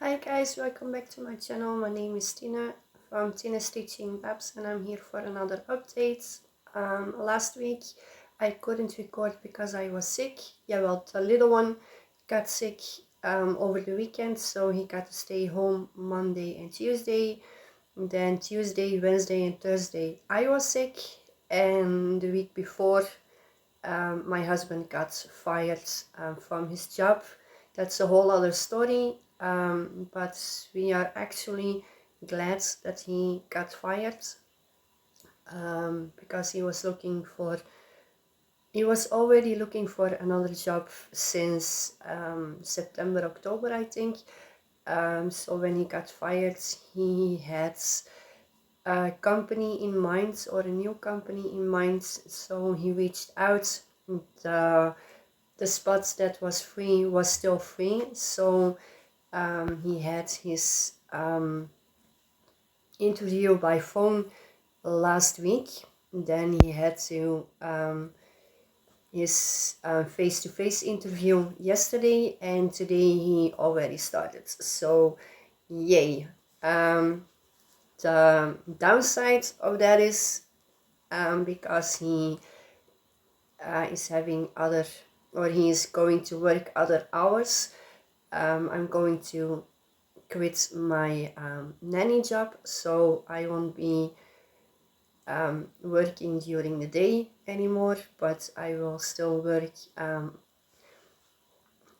Hi guys, welcome back to my channel. My name is Tina from Tina Stitching Babs and I'm here for another update. Last week I couldn't record because I was sick. Yeah, well, the little one got sick over the weekend, so he got to stay home Monday and Tuesday. And then Tuesday, Wednesday and Thursday I was sick, and the week before my husband got fired from his job. That's a whole other story, but we are actually glad that he got fired, because he was already looking for another job since September, October, I think. So when he got fired, he had a company in mind, or a new company in mind, so he reached out. The spots that was free was still free, so he had his interview by phone last week. Then he had to his face-to-face interview yesterday, and today he already started, so yay. The downside of that is, because he is having other, or he is going to work other hours, I'm going to quit my nanny job, so I won't be working during the day anymore, but I will still work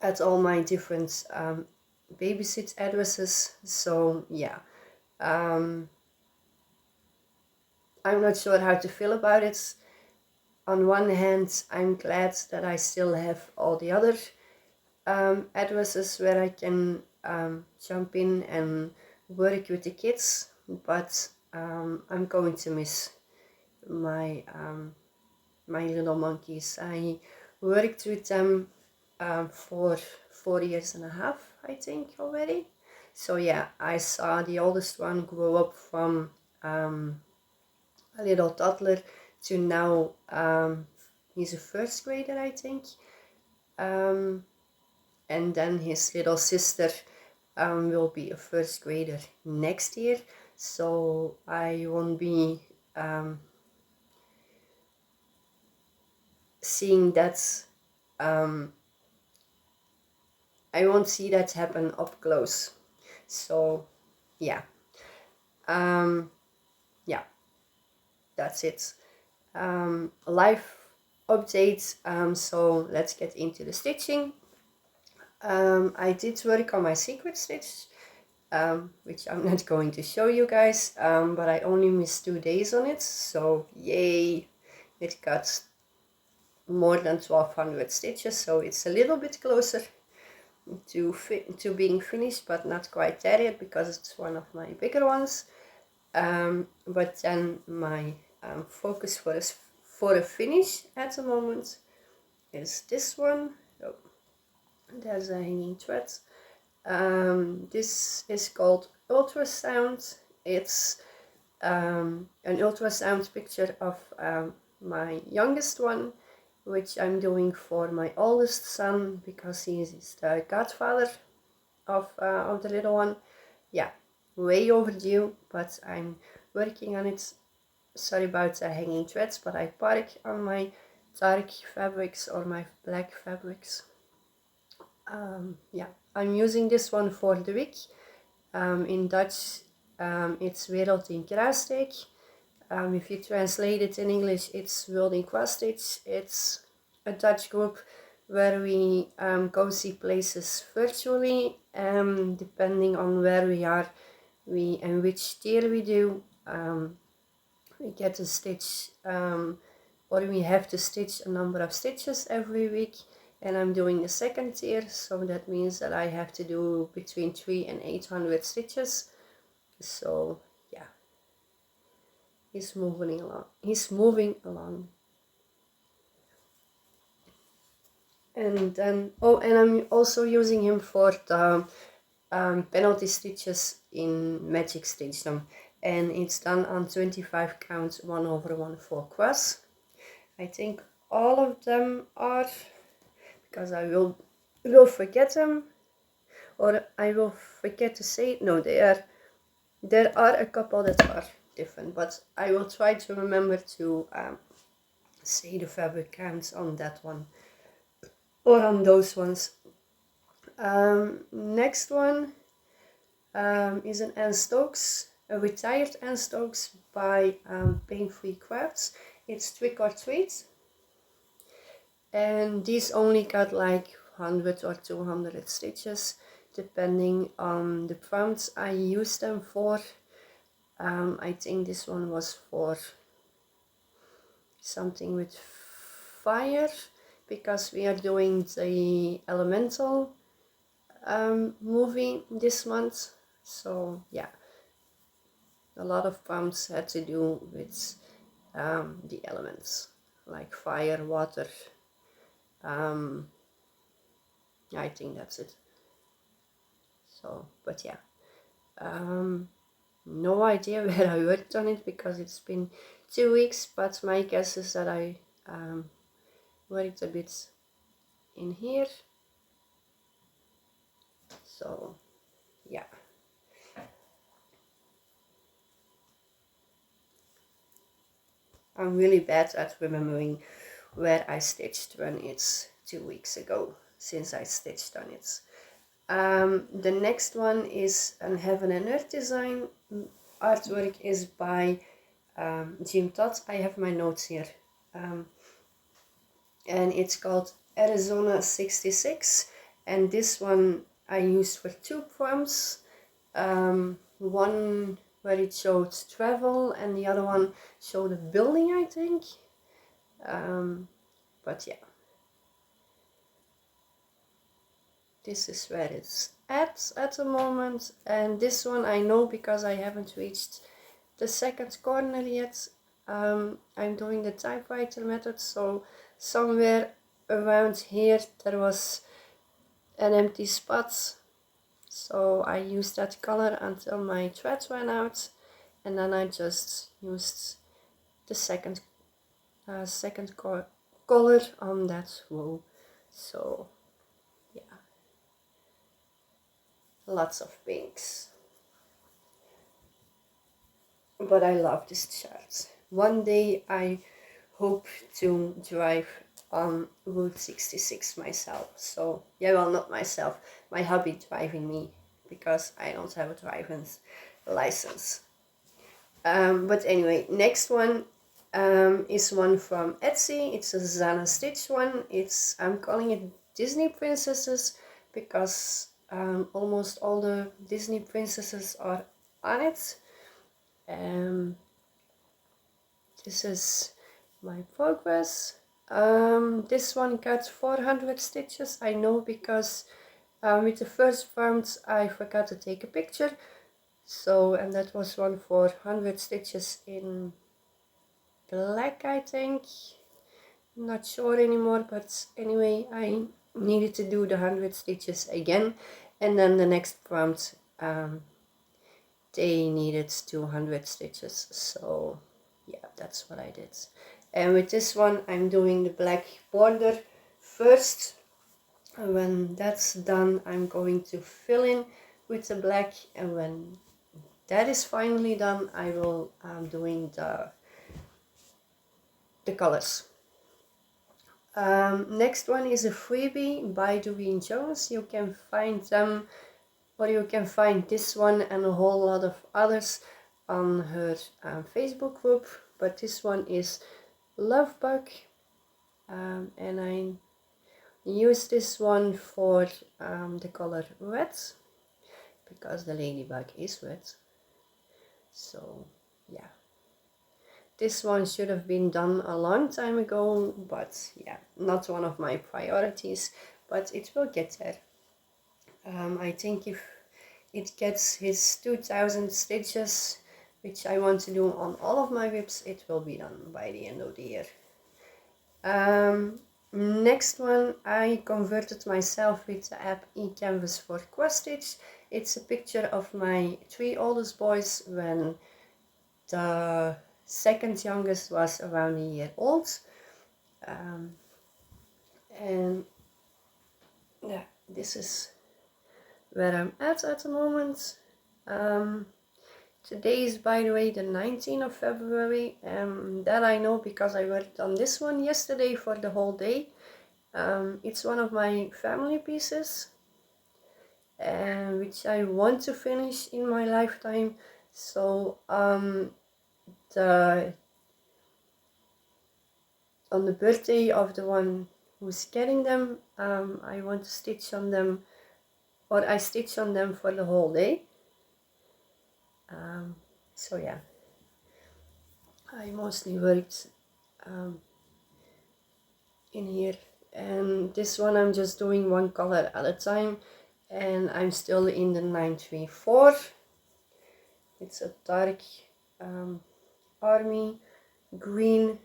at all my different babysit addresses. So yeah, I'm not sure how to feel about it. On one hand, I'm glad that I still have all the other addresses where I can jump in and work with the kids, but I'm going to miss my my little monkeys. I worked with them for 4 years and a half, I think, already. So yeah, I saw the oldest one grow up from a little toddler to now he's a first grader, I think. And then his little sister will be a first grader next year, so I won't be seeing that. I won't see that happen up close. So yeah, yeah, that's it. Life updates. So let's get into the stitching. I did work on my secret stitch, which I'm not going to show you guys, but I only missed 2 days on it, so yay, it got more than 1200 stitches, so it's a little bit closer to being finished, but not quite there yet because it's one of my bigger ones. But then my focus for a finish at the moment is this one. Oh, there's a hanging thread. This is called ultrasound. It's an ultrasound picture of my youngest one, which I'm doing for my oldest son because he is the godfather of the little one. Yeah, way overdue, but I'm working on it. Sorry about the hanging threads, but I park on my dark fabrics or my black fabrics. Yeah, I'm using this one for the week. In Dutch, it's Wereld in Kruissteek. If you translate it in English, it's World in Cross-Stitch. It's a Dutch group where we go see places virtually, depending on where we are, and which tier we do. We get to stitch, or we have to stitch a number of stitches every week, and I'm doing the second tier, so that means that I have to do between 300 and 800 stitches. So yeah, he's moving along. And then, oh, and I'm also using him for the penalty stitches in Magic Stitch them, and it's done on 25 count 1/1/4 cross. I think all of them are, because I will forget them. or I will forget to say it. No, there are a couple that are different, but I will try to remember to say the fabric counts on that one or on those ones. Next one is an Anne Stokes, a retired Anne Stokes by Pain Free Crafts. It's Trick or Treat, and these only got like 100 or 200 stitches depending on the prompts I use them for. I think this one was for something with fire, because we are doing the Elemental movie this month. So yeah, a lot of prompts had to do with the elements, like fire, water. I think that's it. So, but yeah, no idea where I worked on it because it's been 2 weeks, but my guess is that I worked a bit in here. So yeah, I'm really bad at remembering where I stitched when it's 2 weeks ago since I stitched on it. The next one is an Heaven and Earth design. Artwork is by Jim Todd. I have my notes here. And it's called Arizona 66. And this one I used for 2 prompts. One where it showed travel and the other one showed a building, I think. But yeah, this is where it's at the moment. And this one I know because I haven't reached the second corner yet. I'm doing the typewriter method, so somewhere around here there was an empty spot, so I used that color until my thread ran out, and then I just used the second color on that row. So yeah, lots of pinks, but I love this chart. One day I hope to drive on Route 66 myself. So yeah, well, not myself, my hubby driving me, because I don't have a driving license. But anyway, next one is one from Etsy. It's a Zana Stitch one. I'm calling it Disney Princesses because almost all the Disney princesses are on it. This is my progress. This one got 400 stitches. I know because with the first prompt I forgot to take a picture. So, and that was one for 100 stitches in black, I think. I'm not sure anymore, but anyway, I needed to do the 100 stitches again. And then the next prompt, they needed 200 stitches. So yeah, that's what I did. And with this one I'm doing the black border first, and when that's done I'm going to fill in with the black, and when that is finally done I will doing the colors. Next one is a freebie by Doreen Jones. You can find them, or you can find this one and a whole lot of others on her Facebook group, but this one is Love Bug, and I use this one for the color red because the ladybug is red. So yeah, this one should have been done a long time ago, but yeah, not one of my priorities, but it will get there. I think if it gets his 2000 stitches, which I want to do on all of my whips, it will be done by the end of the year. Next one, I converted myself with the app ECanvas for cross stitch. It's a picture of my 3 oldest boys when the second youngest was around a year old. And yeah, this is where I'm at the moment. Today is, by the way, the 19th of February. That I know because I worked on this one yesterday for the whole day. It's one of my family pieces, which I want to finish in my lifetime. So on the birthday of the one who's getting them, I want to stitch on them, or I stitch on them for the whole day. So yeah, I mostly worked in here, and this one I'm just doing one color at a time, and I'm still in the 934. It's a dark army green.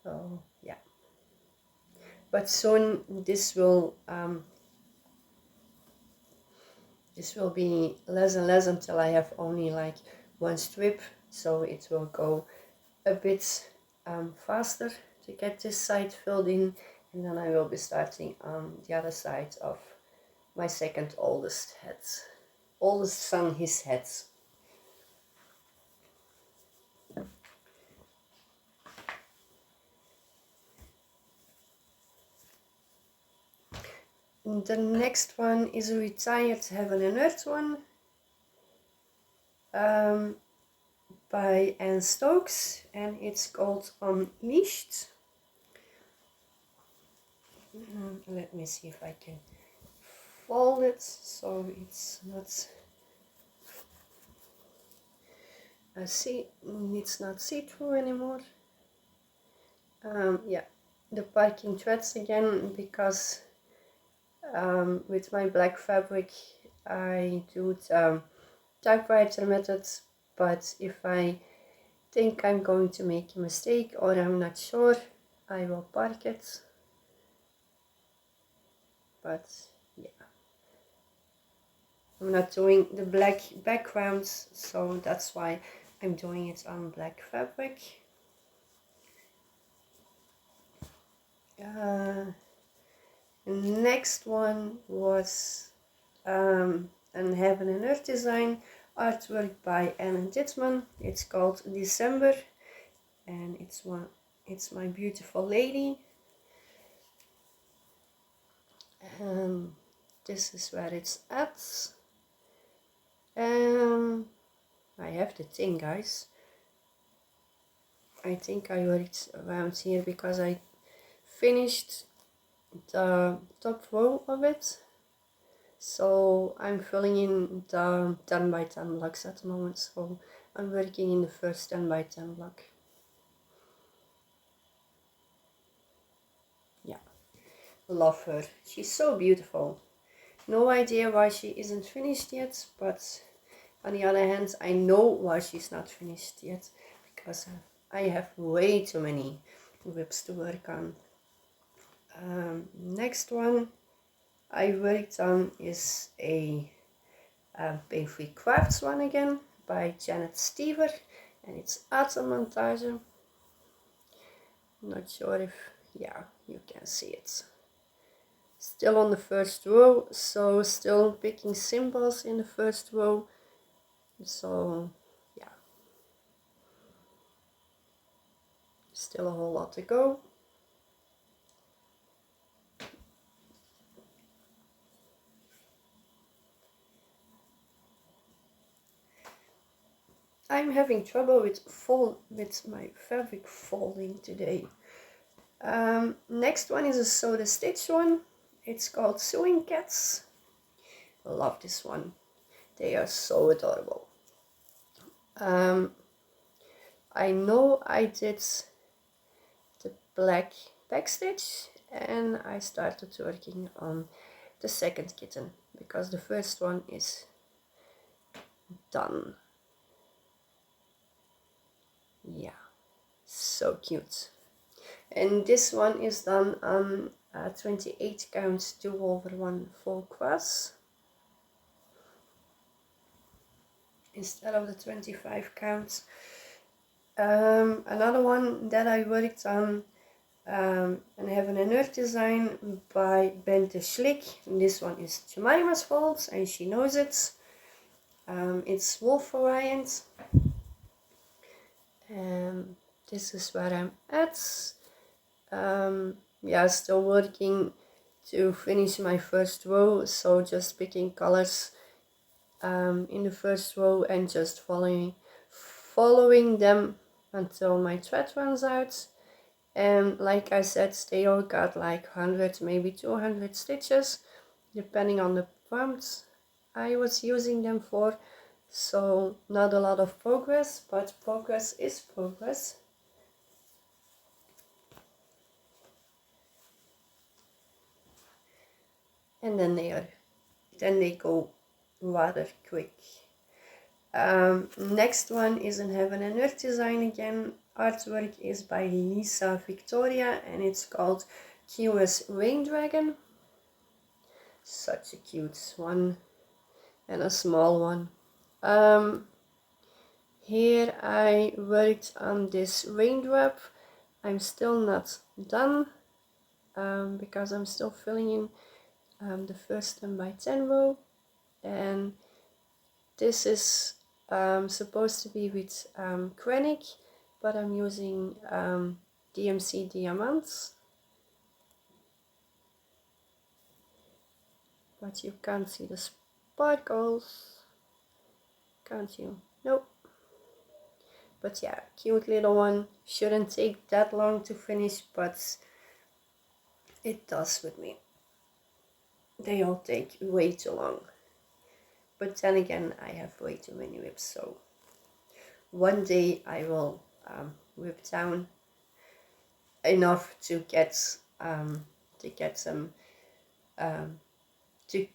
Oh yeah, but soon this will be less and less until I have only like one strip, so it will go a bit faster to get this side filled in, and then I will be starting on the other side of my second oldest son, his head. The next one is a retired Heaven and Earth one by Anne Stokes, and it's called Unleashed. Let me see if I can fold it so it's not it's not see-through anymore. Yeah, the parking threads again, because with my black fabric I do the typewriter method, but if I think I'm going to make a mistake or I'm not sure, I will park it. But yeah, I'm not doing the black backgrounds, so that's why I'm doing it on black fabric. Next one was an Heaven and Earth design artwork by Ellen Dittman. It's called December, and it's my beautiful lady. And this is where it's at. I have the thing, guys. I think I worked around here because I finished the top row of it, so I'm filling in the 10 by 10 blocks at the moment, so I'm working in the first 10 by 10 block. Yeah, love her, she's so beautiful. No idea why she isn't finished yet, but on the other hand I know why she's not finished yet, because I have way too many whips to work on. Next one I worked on is a Painfree Crafts one again by Janet Stever, and it's Autumn Montage. Not sure if, yeah, you can see it. Still on the first row, so still picking symbols in the first row. So yeah, still a whole lot to go. I'm having trouble with my fabric folding today. Next one is a Sew the Stitch one. It's called Sewing Cats. I love this one. They are so adorable. I know I did the black backstitch, and I started working on the second kitten because the first one is done. Yeah, so cute. And this one is done on 28 count 2/1 full cross instead of the 25 counts. Another one that I worked on and Heaven and Earth design by Bente Schlick. And this one is Jemima's fault and she knows it. It's wolf variant. And this is where I'm at. Yeah, still working to finish my first row, so just picking colors in the first row and just following them until my thread runs out. And like I said, they all got like 100, maybe 200 stitches, depending on the prompt I was using them for. So not a lot of progress, but progress is progress. And then they go rather quick. Next one is in Heaven and Earth design again. Artwork is by Lisa Victoria and it's called QS Rain Dragon. Such a cute one and a small one. Here I worked on this raindrop. I'm still not done because I'm still filling in the first 10 by 10 row, and this is supposed to be with Krennic, but I'm using DMC diamonds, but you can't see the sparkles, can't you? Nope. But yeah, cute little one. Shouldn't take that long to finish, but it does with me. They all take way too long. But then again, I have way too many whips, so one day I will whip down enough to get some to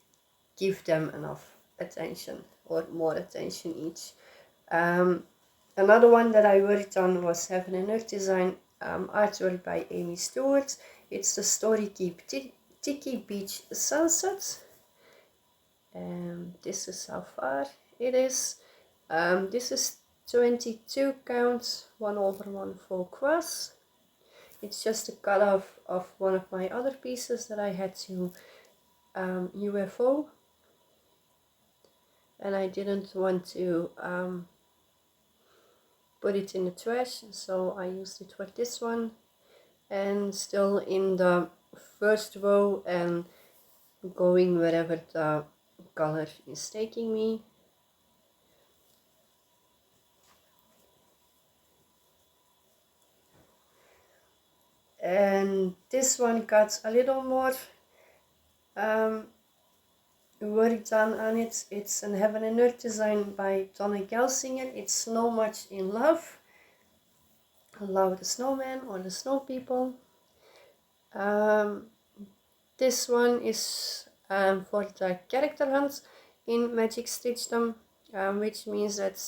give them enough attention or more attention each. Another one that I worked on was Heaven and Earth design, artwork by Amy Stewart. It's the Story Keep Tiki Beach Sunset. This is how far it is. This is 22 count, 1/1 full cross. It's just a cut off of one of my other pieces that I had to UFO, and I didn't want to put it in the trash, so I used it for this one. And still in the first row and going wherever the color is taking me. And this one got a little more work done on it. It's an Heaven and Earth design by Donna Gelsinger. It's So Much in Love. Love the snowman or the snow people. This one is for the character hunt in Magic Stitchdom, which means that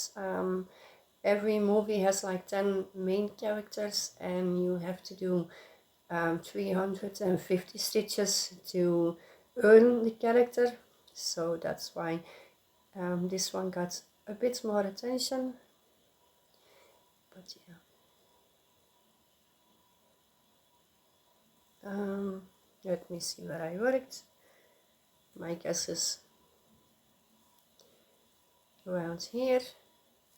every movie has like 10 main characters and you have to do 350 stitches to earn the character. So that's why this one got a bit more attention. But yeah. Let me see where I worked. My guess is around here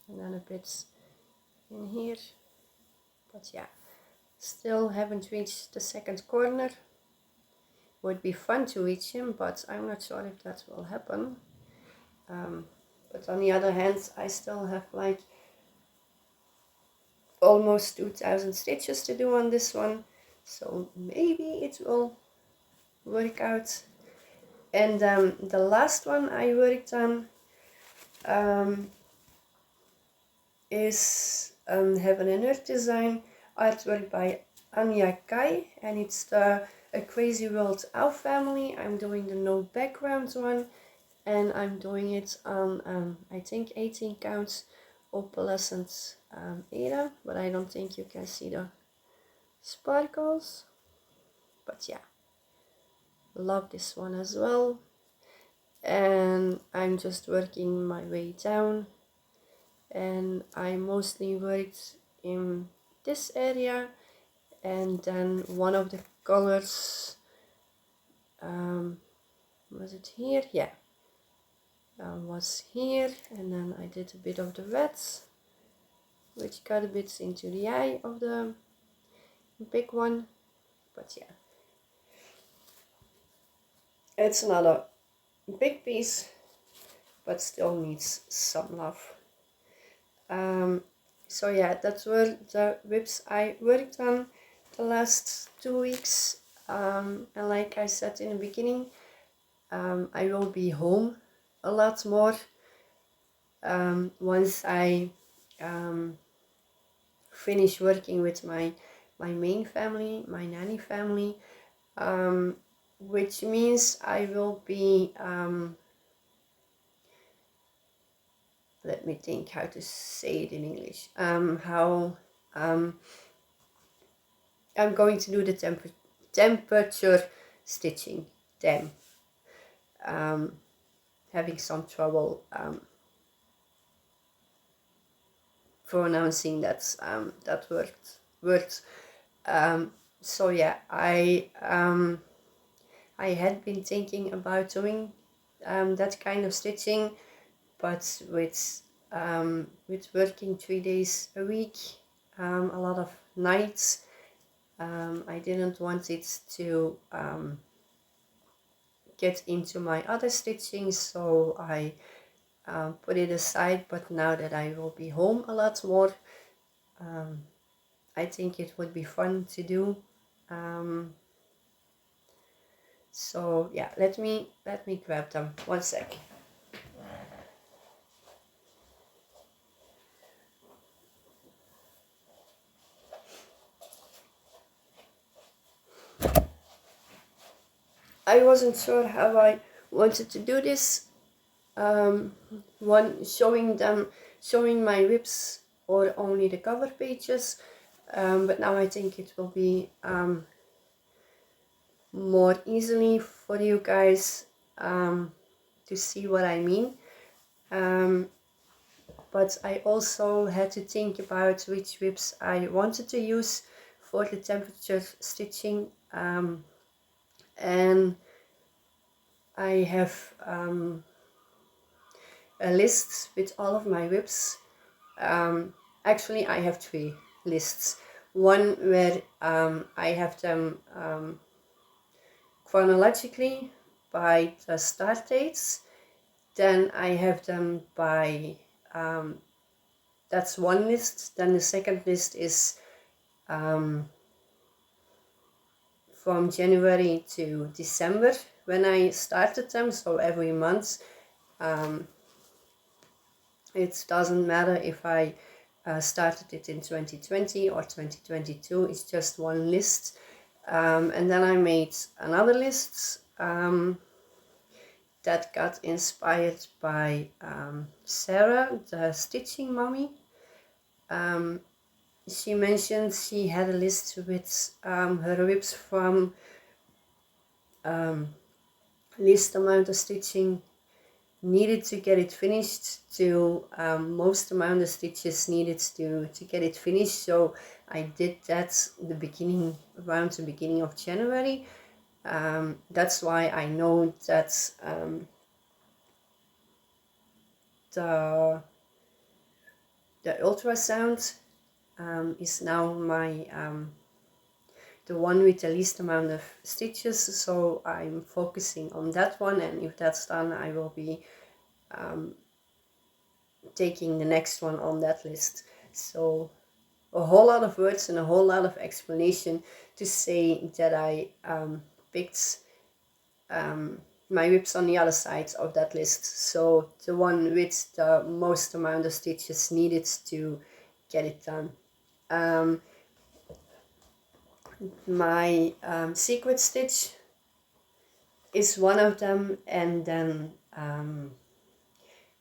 and then a bit in here. But yeah, still haven't reached the second corner. Would be fun to reach him, but I'm not sure if that will happen. But on the other hand, I still have like almost 2000 stitches to do on this one, so maybe it will work out. And the last one I worked on is Heaven and Earth design, artwork by Anya Kai, and it's the A Crazy World Elf Family. I'm doing the no background one, and I'm doing it on I think 18 counts opalescent era, but I don't think you can see the sparkles. But yeah, love this one as well. And I'm just working my way down, and I mostly worked in this area, and then one of the colors, was it here? Yeah, was here, and then I did a bit of the red, which got a bit into the eye of the big one, but yeah, it's another big piece, but still needs some love. So yeah, that's were the whips I worked on the last 2 weeks, and like I said in the beginning, I will be home a lot more once I finish working with my main family, my nanny family, which means I will be, let me think how to say it in English, how I'm going to do the temperature stitching. Damn, having some trouble pronouncing that word. So yeah, I had been thinking about doing that kind of stitching, but with working 3 days a week, a lot of nights, I didn't want it to get into my other stitching, so I put it aside. But now that I will be home a lot more, I think it would be fun to do. So yeah, let me grab them. 1 sec. I wasn't sure how I wanted to do this. One showing my whips or only the cover pages, but now I think it will be more easily for you guys to see what I mean. But I also had to think about which whips I wanted to use for the temperature stitching, and I have a list with all of my whips. Actually, I have 3 lists. One where I have them chronologically by the start dates. Then I have them by, that's one list. Then the second list is from January to December when I started them, so every month. It doesn't matter if I started it in 2020 or 2022, it's just one list. And then I made another list that got inspired by Sarah, the stitching mommy. She mentioned she had a list with her whips from least amount of stitching needed to get it finished to most amount of stitches needed to get it finished. So I did that around the beginning of January. That's why I know that the ultrasound is now my the one with the least amount of stitches, so I'm focusing on that one, and if that's done I will be taking the next one on that list. So a whole lot of words and a whole lot of explanation to say that I picked my whips on the other side of that list, so the one with the most amount of stitches needed to get it done. My secret stitch is one of them, and then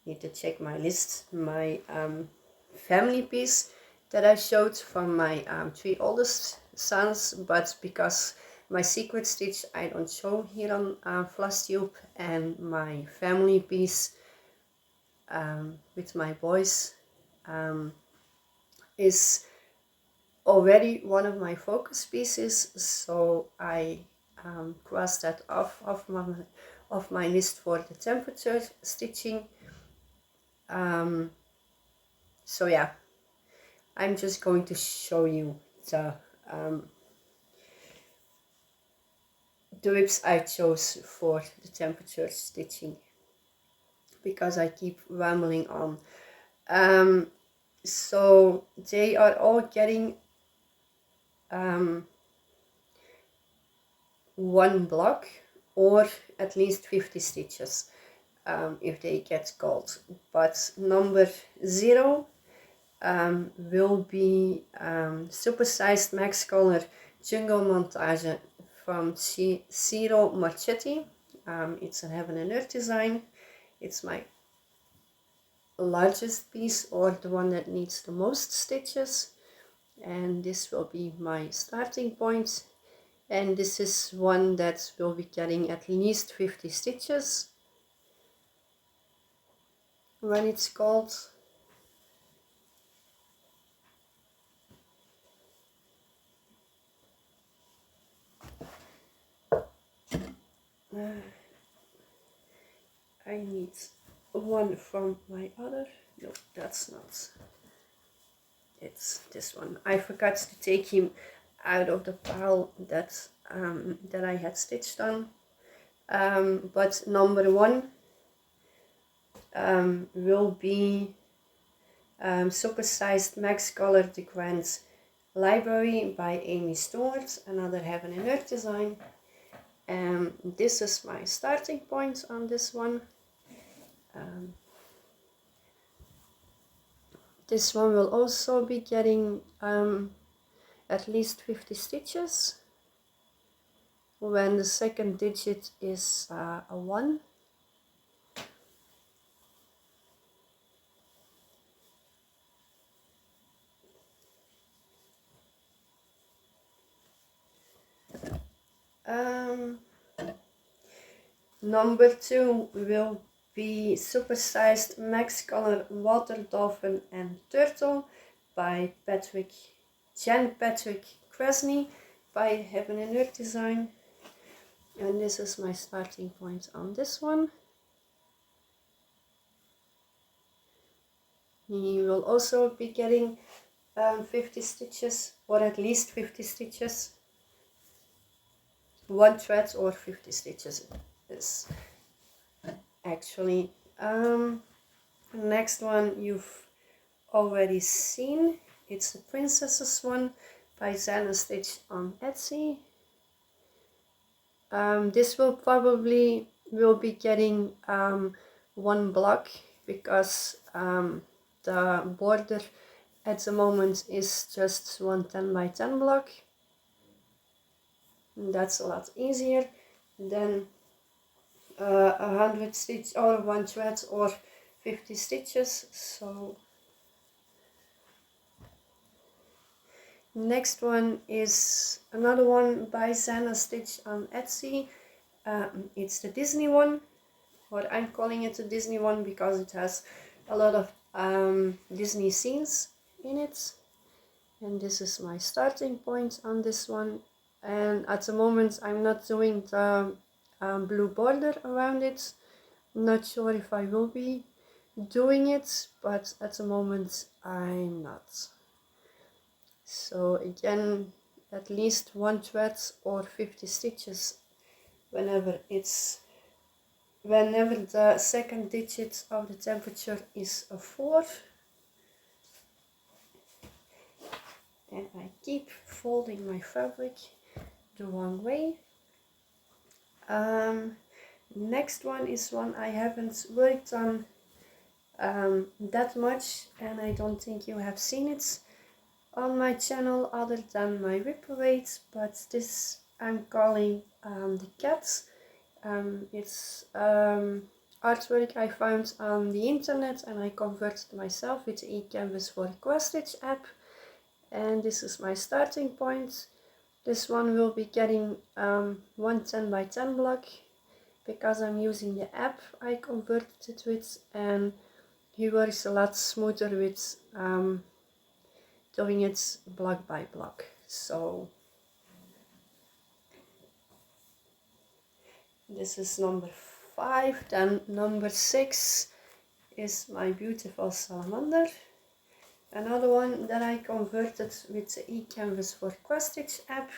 need to check my list. My family piece that I showed from my 3 oldest sons, but because my secret stitch I don't show here on FlossTube, and my family piece with my boys is already one of my focus pieces, so I crossed that off my list for the temperature stitching. So yeah, I'm just going to show you the whips I chose for the temperature stitching, because I keep rambling on. So they are all getting one block, or at least 50 stitches if they get gold. But number 0 will be supersized max color jungle montage from Ciro Marchetti. It's a Heaven and Earth design. It's my largest piece, or the one that needs the most stitches, and this will be my starting point. And this is one that will be getting at least 50 stitches when it's gold. I need one from my other. No, that's not. It's this one. I forgot to take him out of the pile that that I had stitched on. But number 1 will be supersized max color the Grand Library by Amy Stewart, another Heaven and Earth design. This is my starting point on this one. This one will also be getting at least 50 stitches when the second digit is a 1. Number 2 will be supersized max color water dolphin and turtle by Jan Patrick Krasny by Heaven and Earth design, and this is my starting point on this one. He will also be getting 50 stitches, or at least 50 stitches, 1 thread or 50 stitches is actually. Next one you've already seen. It's the Princesses one by Zana Stitch on Etsy. This will probably be getting 1 block, because the border at the moment is just 1 10 by 10 block. That's a lot easier than 100 stitch or 1 thread or 50 stitches. So next one is another one by Zana Stitch on Etsy. It's the Disney one, or I'm calling it the Disney one because it has a lot of Disney scenes in it. And this is my starting point on this one. And at the moment I'm not doing the blue border around it. I'm not sure if I will be doing it, but at the moment I'm not. So again, at least 1 thread or 50 stitches whenever the second digit of the temperature is a 4. And I keep folding my fabric the wrong way. Next one is one I haven't worked on that much, and I don't think you have seen it on my channel other than my whip parades, but this I'm calling the Cat. It's artwork I found on the internet, and I converted myself with the ECanvas for the cross stitch app, and this is my starting point. This one will be getting 1 10 by 10 block, because I'm using the app I converted it with, and he works a lot smoother with doing it block by block. So this is number 5. Then number 6 is my beautiful salamander. Another one that I converted with the ECanvas for cross-stitch app.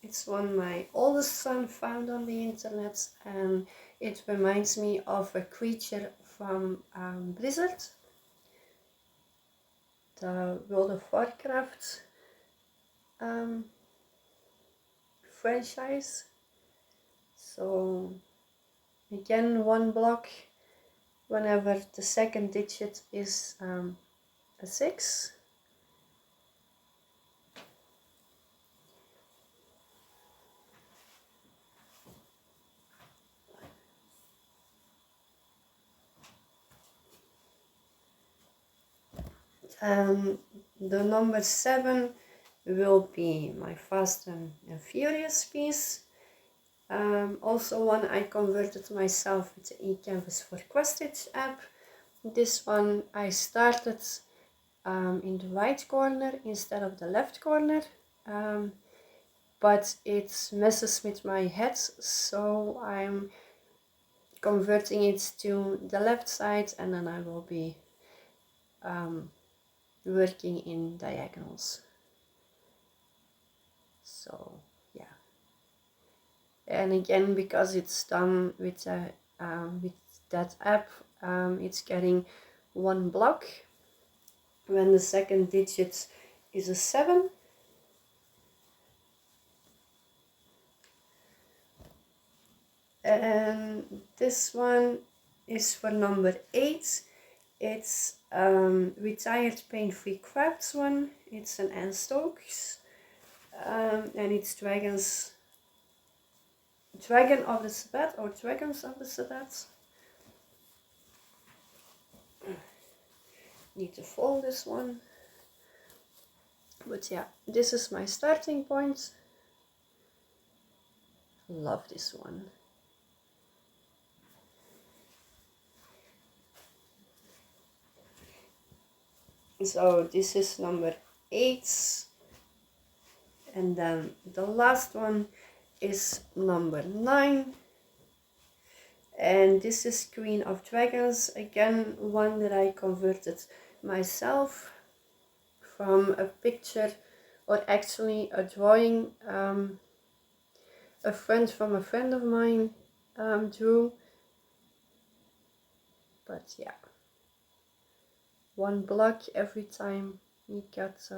It's one my oldest son found on the internet, and it reminds me of a creature from Blizzard, the World of Warcraft franchise. So again, one block whenever the second digit is a 6. The number 7 will be my Fast and Furious piece. Also one I converted myself with the ECanvas for cross-stitch app. This one I started in the right corner instead of the left corner, but it messes with my head, so I'm converting it to the left side, and then I will be working in diagonals. So yeah, and again, because it's done with that app, it's getting one block when the second digit is a 7. And this one is for number 8. It's Retired Pain-Free Crafts one. It's an Anne Stokes, and it's Dragon of the Sabbath, or Dragons of the Sabbath. Need to fold this one, but yeah, this is my starting point. Love this one. So this is number 8, and then the last one is number 9, and this is Queen of Dragons, again one that I converted myself from a picture, or actually a drawing a friend from a friend of mine drew. But yeah, one block every time he gets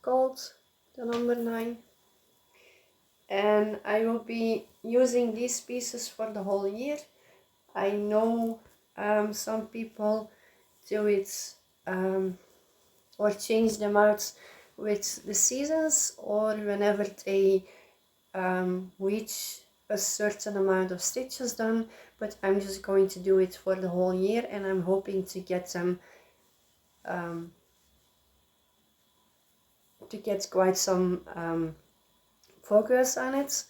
called, the number 9. And I will be using these pieces for the whole year. I know some people do it or change them out with the seasons, or whenever they reach a certain amount of stitches done, but I'm just going to do it for the whole year, and I'm hoping to get them to get quite some progress on it,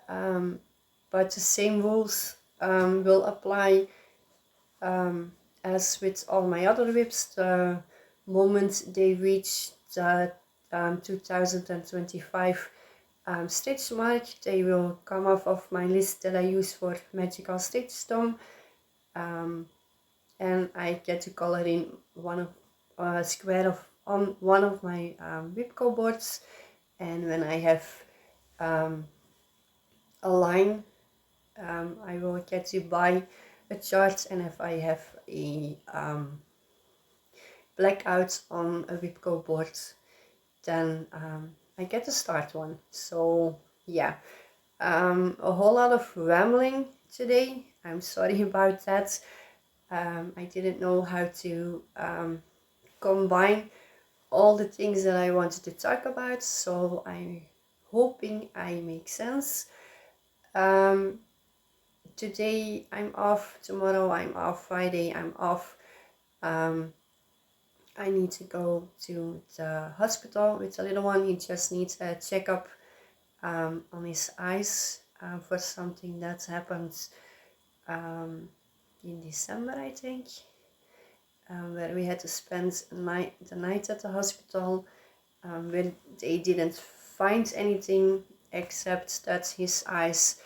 but the same rules will apply as with all my other whips. The moment they reach the 2025 stitch mark, they will come off of my list that I use for Magical Stitch Stone, and I get to color in one of a square of on one of my whipco boards. And when I have a line, I will get to buy a chart, and if I have a blackout on a whipco board, then I get to start one. So yeah, a whole lot of rambling today. I'm sorry about that. I didn't know how to combine all the things that I wanted to talk about, so I'm hoping I make sense. Today I'm off, tomorrow I'm off, Friday I'm off. I need to go to the hospital with the little one. He just needs a checkup on his eyes for something that happened in December, I think. where we had to spend the night at the hospital, where they didn't find anything except that his eyes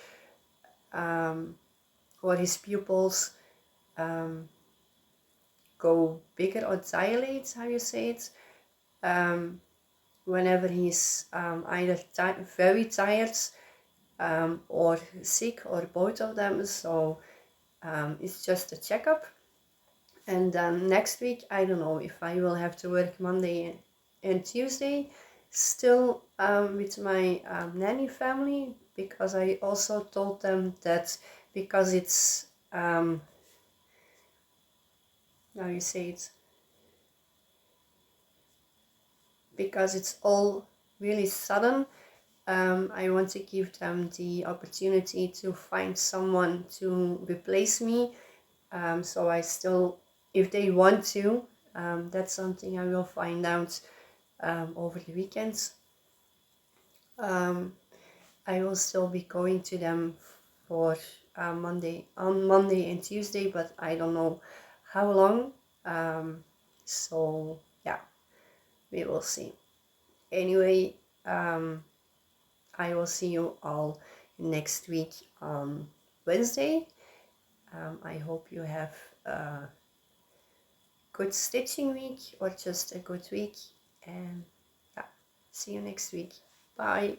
or his pupils go bigger or dilate, how you say it, whenever he's either very tired or sick, or both of them. So it's just a checkup. And then next week, I don't know if I will have to work Monday and Tuesday still with my nanny family, because I also told them that because it's how you say it, because it's all really sudden, I want to give them the opportunity to find someone to replace me. So I still, if they want to, that's something I will find out over the weekends. I will still be going to them for on Monday and Tuesday, but I don't know how long. So yeah, we will see. Anyway, I will see you all next week on Wednesday. I hope you have a good stitching week, or just a good week. And yeah, see you next week. Bye.